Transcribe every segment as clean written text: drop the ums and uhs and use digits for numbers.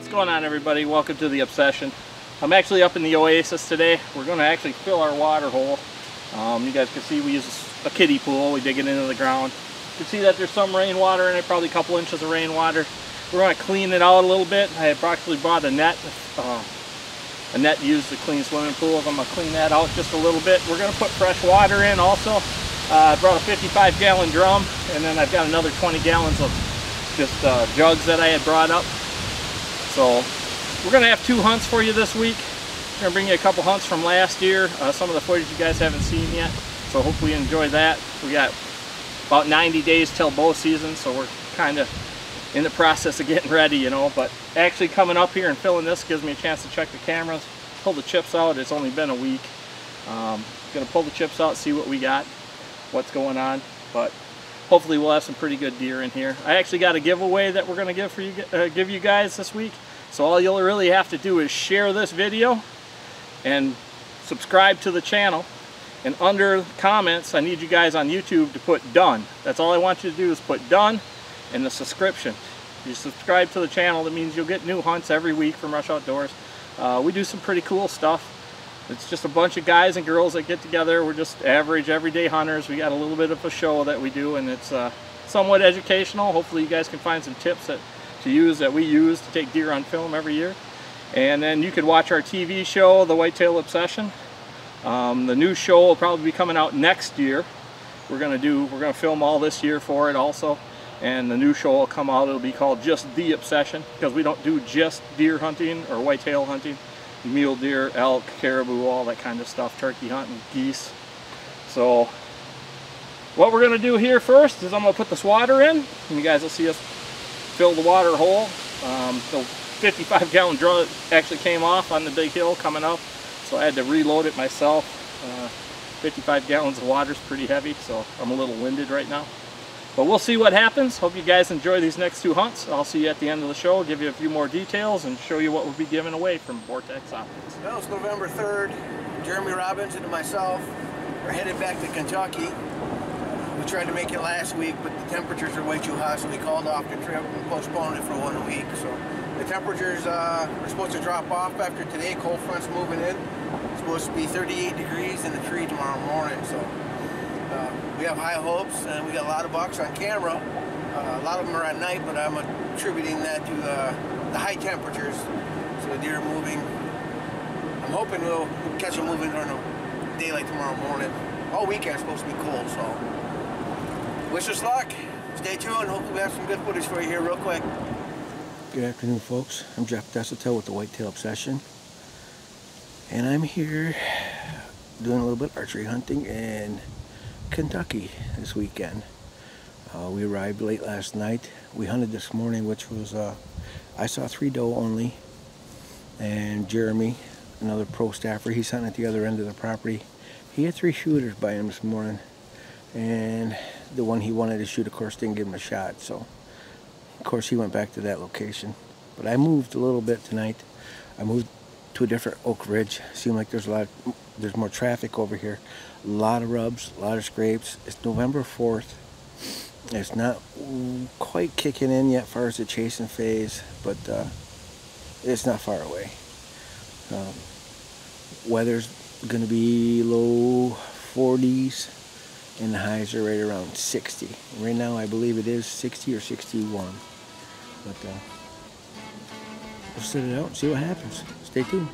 going on, everybody? Welcome to the Obsession. I'm actually up in the Oasis today. We're going to actually fill our water hole. You guys can see we use a kiddie pool. We dig it into the ground. You can see that there's some rainwater in it, probably a couple inches of rainwater. We're going to clean it out a little bit. I had actually bought a net used to clean swimming pools. I'm going to clean that out just a little bit. We're going to put fresh water in also. I brought a 55-gallon drum, and then I've got another 20 gallons of just jugs that I had brought up. So we're going to have 2 hunts for you this week. I'm going to bring you a couple hunts from last year, some of the footage you guys haven't seen yet. So hopefully you enjoy that. We got about 90 days till bow season, so we're kind of in the process of getting ready, you know. But actually coming up here and filling this gives me a chance to check the cameras, pull the chips out. It's only been a week. Going to pull the chips out, see what we got, what's going on. But hopefully we'll have some pretty good deer in here. I actually got a giveaway that we're going to give you guys this week. So all you'll really have to do is share this video and subscribe to the channel. And under comments, I need you guys on YouTube to put done. That's all I want you to do is put done and the subscription. If you subscribe to the channel, that means you'll get new hunts every week from Rush Outdoors. We do some pretty cool stuff. It's just a bunch of guys and girls that get together. We're just average, everyday hunters. We got a little bit of a show that we do, and it's somewhat educational. Hopefully you guys can find some tips that we use to take deer on film every year. And then you could watch our TV show, The Whitetail Obsession. The new show will probably be coming out next year. We're gonna film all this year for it also. And the new show will come out. It'll be called just The Obsession, because we don't do just deer hunting or whitetail hunting. Mule deer, elk, caribou, all that kind of stuff, turkey hunting, geese. So what we're going to do here first is I'm going to put this water in, and you guys will see us fill the water hole. The 55-gallon drum actually came off on the big hill coming up, so I had to reload it myself. 55 gallons of water is pretty heavy, so I'm a little winded right now. But we'll see what happens. Hope you guys enjoy these next 2 hunts. I'll see you at the end of the show, give you a few more details, and show you what we'll be giving away from Vortex Optics. Well, it's November 3rd. Jeremy Robinson and myself are headed back to Kentucky. We tried to make it last week, but the temperatures are way too hot, so we called off the trip and postponed it for 1 week. So the temperatures are supposed to drop off after today. Cold front's moving in. It's supposed to be 38 degrees in the tree tomorrow morning. So we have high hopes, and we got a lot of bucks on camera. A lot of them are at night, but I'm attributing that to the high temperatures. So the deer are moving. I'm hoping we'll catch them moving during the daylight tomorrow morning. All weekend's supposed to be cool, so wish us luck. Stay tuned. Hopefully we have some good footage for you here real quick. Good afternoon, folks. I'm Jeff Desatel with the Whitetail Obsession, and I'm here doing a little bit of archery hunting in Kentucky this weekend. We arrived late last night. We hunted this morning, which was I saw 3 doe only, and Jeremy, another pro staffer, he's hunting at the other end of the property. He had 3 shooters by him this morning, and the one he wanted to shoot, of course, didn't give him a shot, so of course he went back to that location. But I moved a little bit tonight. I moved to a different oak ridge. Seemed like there's more traffic over here. A lot of rubs, a lot of scrapes. It's November 4th. It's not quite kicking in yet as far as the chasing phase, but it's not far away. Weather's going to be low 40s, and the highs are right around 60. Right now I believe it is 60 or 61. But we'll sit it out and see what happens. Stay tuned.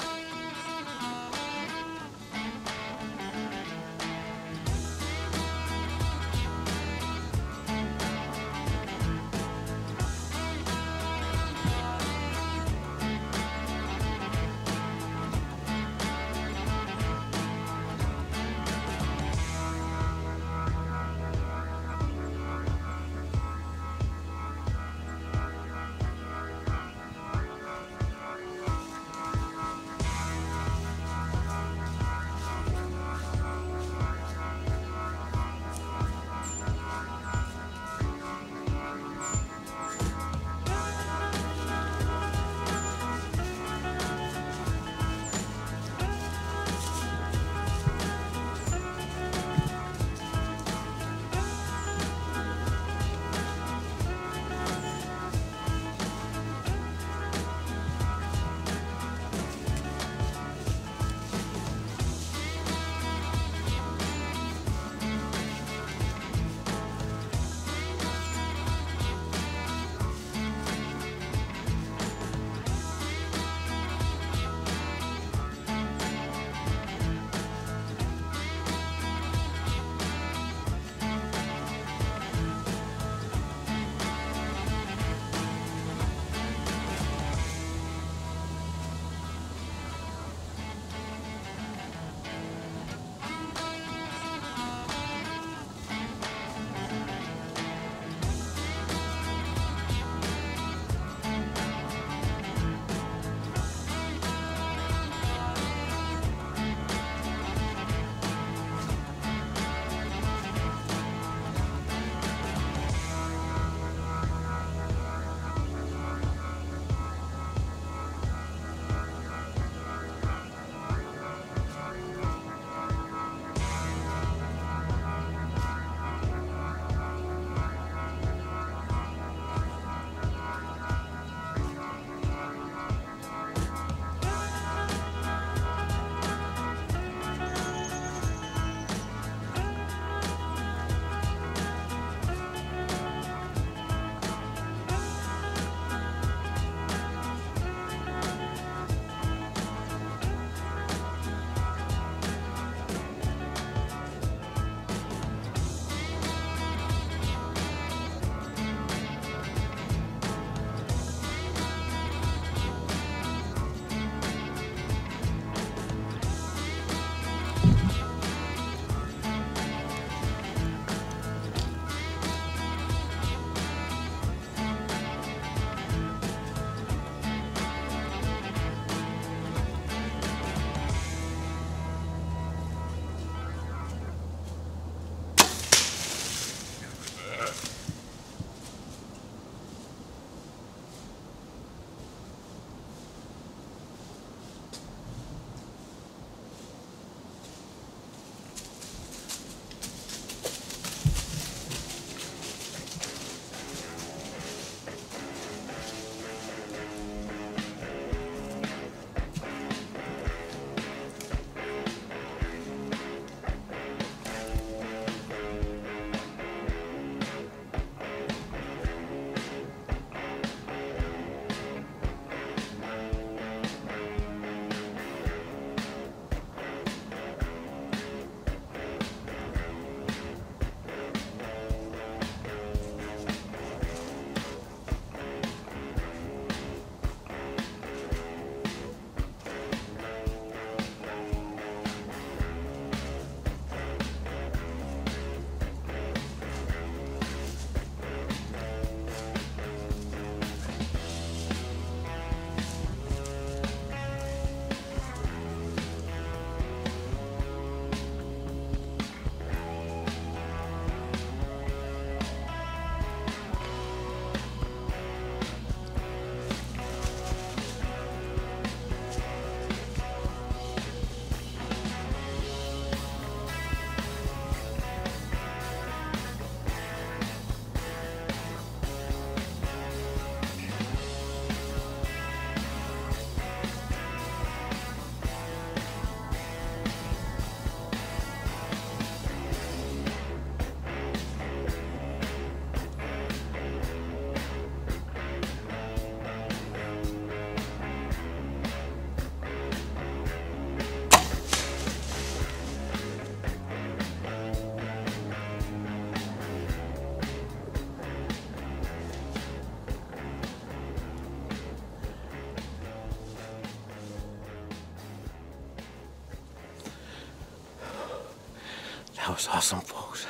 was awesome, folks.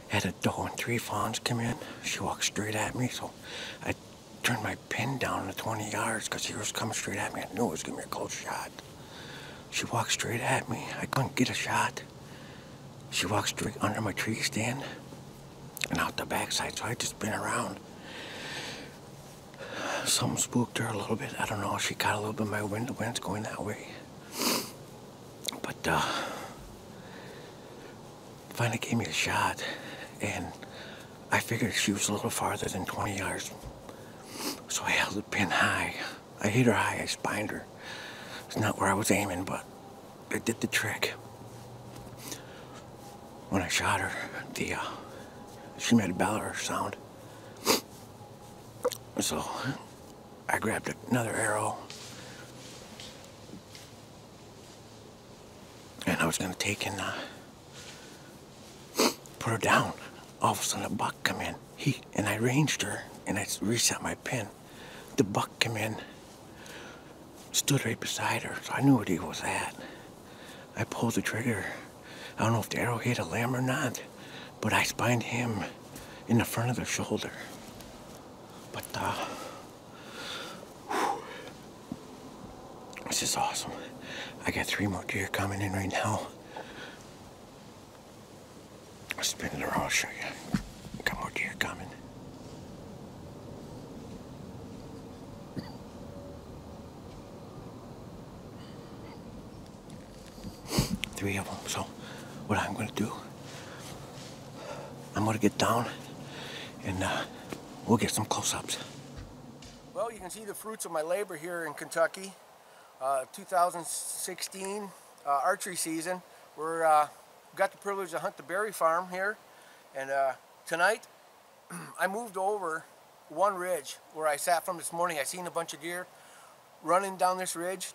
Had a doe and 3 fawns come in. She walked straight at me, so I turned my pin down to 20 yards because she was coming straight at me. I knew it was going to be a close shot. She walked straight at me. I couldn't get a shot. She walked straight under my tree stand and out the backside, so I just spin around. Something spooked her a little bit. I don't know. She caught a little bit of my wind. The wind's going that way. But finally gave me a shot, and I figured she was a little farther than 20 yards. So I held the pin high. I hit her high. I spined her. It's not where I was aiming, but it did the trick. When I shot her, she made a beller sound. So I grabbed another arrow, and I was going to take and put her down. All of a sudden, a buck come in. And I ranged her, and I reset my pin. The buck came in, stood right beside her, so I knew what he was at. I pulled the trigger. I don't know if the arrow hit a limb or not, but I spined him in the front of the shoulder. But this is awesome. I got 3 more deer coming in right now. I'll spin it around, I'll show you. Got more deer coming. Three of them. So what I'm going to do, I'm going to get down and we'll get some close-ups. Well, you can see the fruits of my labor here in Kentucky. 2016 archery season. We're got the privilege to hunt the berry farm here, and tonight I moved over one ridge where I sat from this morning. I seen a bunch of deer running down this ridge,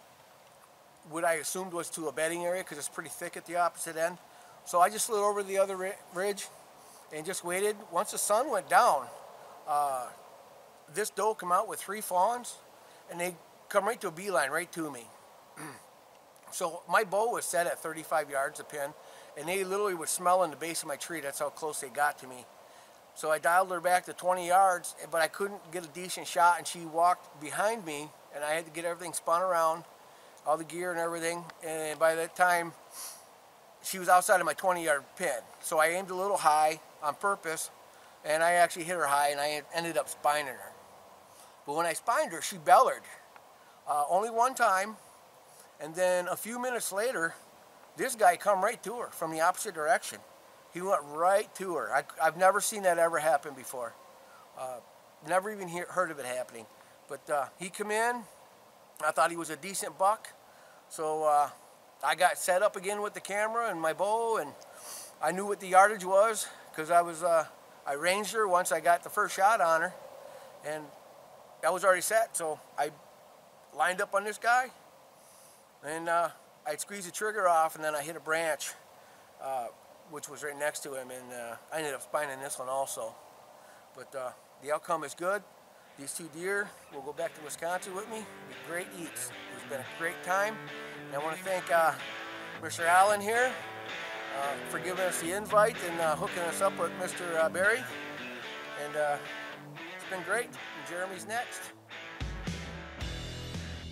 what I assumed was to a bedding area because it's pretty thick at the opposite end. So I just slid over the other ridge and just waited. Once the sun went down, this doe come out with 3 fawns, and they come right to a beeline right to me. So my bow was set at 35 yards a pin, and they literally would smell in the base of my tree. That's how close they got to me. So I dialed her back to 20 yards, but I couldn't get a decent shot, and she walked behind me, and I had to get everything spun around, all the gear and everything, and by that time, she was outside of my 20-yard pin. So I aimed a little high on purpose, and I actually hit her high, and I ended up spining her. But when I spined her, she bellered. Only one time, and then a few minutes later, this guy come right to her from the opposite direction. He went right to her. I've never seen that ever happen before. Never even heard of it happening. But he come in. I thought he was a decent buck. So I got set up again with the camera and my bow, and I knew what the yardage was because I ranged her once I got the first shot on her, and that was already set. So I lined up on this guy, and I'd squeeze the trigger off, and then I hit a branch, which was right next to him, and I ended up spining this one also. But the outcome is good. These 2 deer will go back to Wisconsin with me. It'll be great eats. It's been a great time. And I want to thank Mr. Allen here for giving us the invite and hooking us up with Mr. Barry. And it's been great. And Jeremy's next.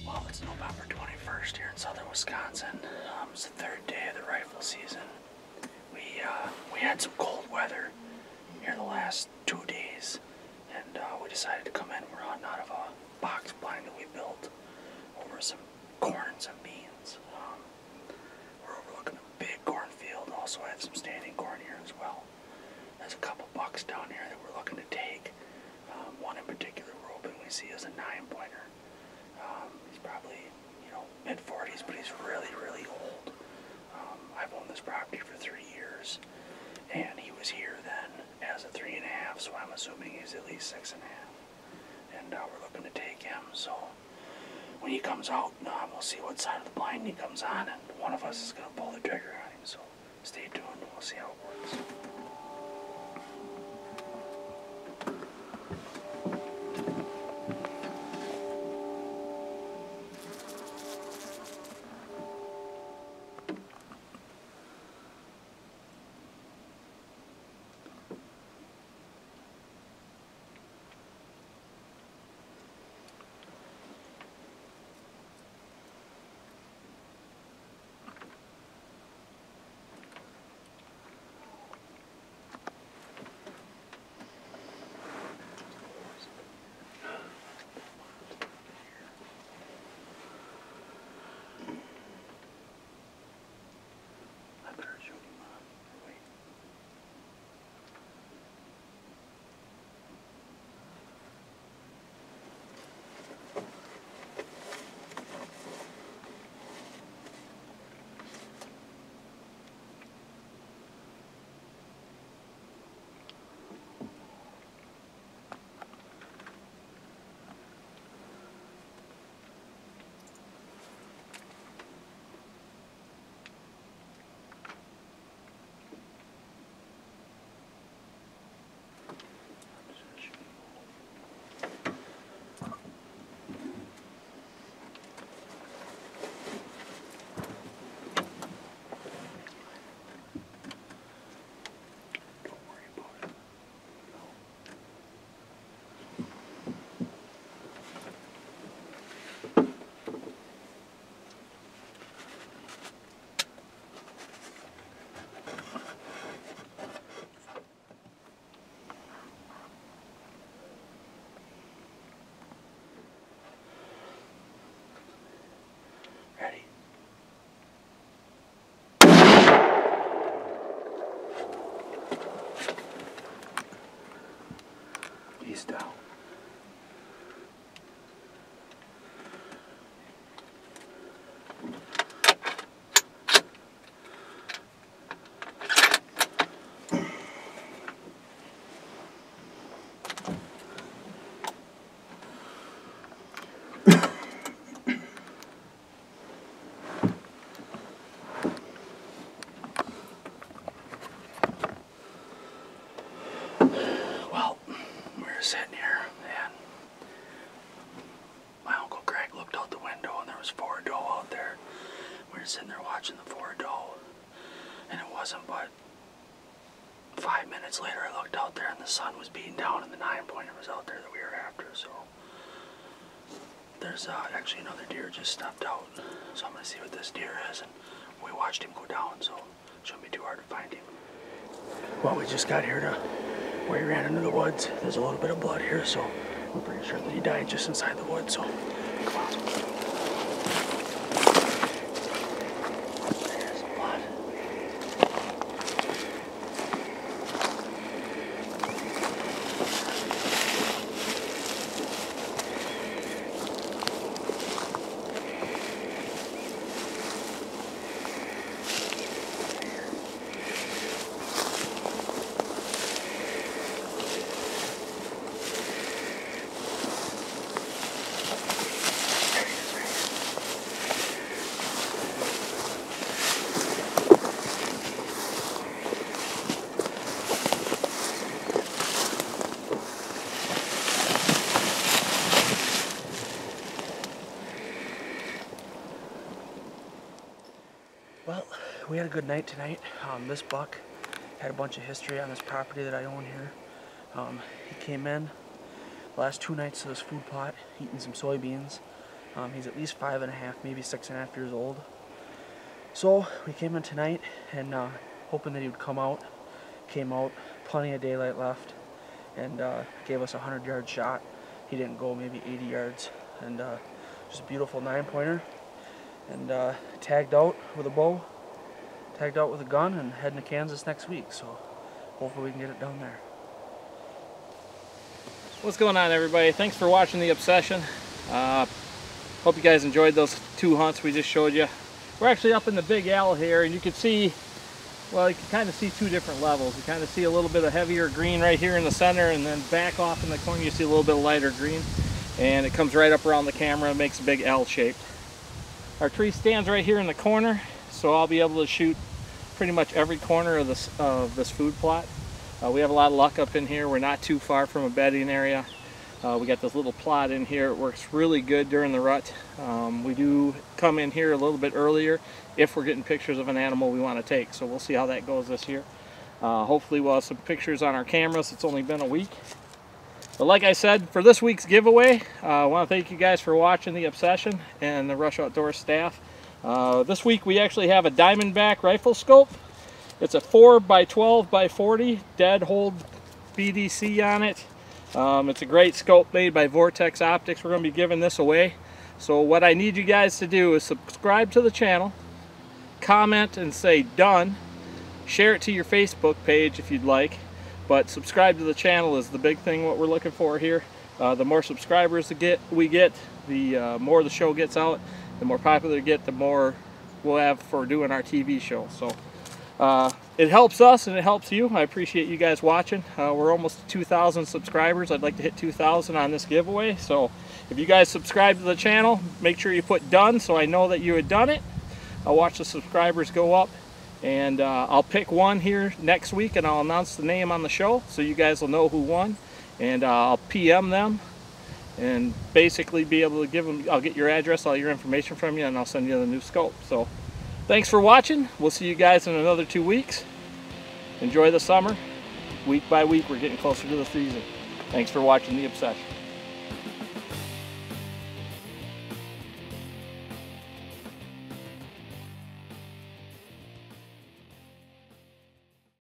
Well, it's November 21st here in southern Wisconsin. It's the 3rd day of the rifle season. We had some cold weather here the last 2 days, and we decided to come in. We're hunting out of a box blind that we built over some corn and some beans. We're overlooking a big cornfield. Also have some standing corn here as well. There's a couple bucks down here that we're looking to take. One in particular we're hoping we see is a 9-pointer. He's probably, mid-40s, but he's really, really old. I've owned this property for 3 years, and he was here then as a 3.5, so I'm assuming he's at least 6.5. And we're looking to take him, so when he comes out, we'll see what side of the blind he comes on, and one of us is going to pull the trigger on him, so stay tuned, we'll see how it works. beast out. Well, we were sitting here and my Uncle Greg looked out the window and there was 4 doe out there. We were sitting there watching the 4 doe, and it wasn't but 5 minutes later I looked out there and the sun was beating down and the 9-pointer was out there that we were after. So there's actually another deer just stepped out, so I'm going to see what this deer is, and we watched him go down, so it shouldn't be too hard to find him. Well, we just got here to where he ran into the woods. There's a little bit of blood here, so we're pretty sure that he died just inside the woods, so come on. There's some blood. Well, we had a good night tonight. This buck had a bunch of history on this property that I own here. He came in the last 2 nights to this food plot, eating some soybeans. He's at least 5.5, maybe 6.5 years old. So we came in tonight and hoping that he would come out. Came out, plenty of daylight left, and gave us a 100-yard shot. He didn't go maybe 80 yards, and just a beautiful 9-pointer. And tagged out with a bow, tagged out with a gun, and heading to Kansas next week. So hopefully we can get it down there. What's going on, everybody? Thanks for watching the Obsession. Hope you guys enjoyed those 2 hunts we just showed you. We're actually up in the Big L here, and you can see, well, you can kind of see 2 different levels. You kind of see a little bit of heavier green right here in the center, and then back off in the corner you see a little bit of lighter green, and it comes right up around the camera and makes a big L shape. Our tree stands right here in the corner, so I'll be able to shoot pretty much every corner of this food plot. We have a lot of luck up in here. We're not too far from a bedding area. We got this little plot in here. It works really good during the rut. We do come in here a little bit earlier if we're getting pictures of an animal we want to take, so we'll see how that goes this year. Hopefully we'll have some pictures on our cameras. It's only been a week. But like I said, for this week's giveaway, I want to thank you guys for watching the Obsession and the Rush Outdoors staff. This week we actually have a Diamondback rifle scope. It's a 4x12x40 dead hold BDC on it. It's a great scope made by Vortex Optics. We're going to be giving this away. So what I need you guys to do is subscribe to the channel, comment and say done, share it to your Facebook page if you'd like. But subscribe to the channel is the big thing what we're looking for here. The more subscribers we get, the more the show gets out. The more popular we get, the more we'll have for doing our TV show. So it helps us and it helps you. I appreciate you guys watching. We're almost to 2,000 subscribers. I'd like to hit 2,000 on this giveaway. So if you guys subscribe to the channel, make sure you put done so I know that you had done it. I'll watch the subscribers go up. And I'll pick one here next week and I'll announce the name on the show so you guys will know who won. And I'll PM them and basically be able to give them, I'll get your address, all your information from you, and I'll send you the new scope. So thanks for watching. We'll see you guys in another 2 weeks. Enjoy the summer. Week by week we're getting closer to the season. Thanks for watching the Obsession.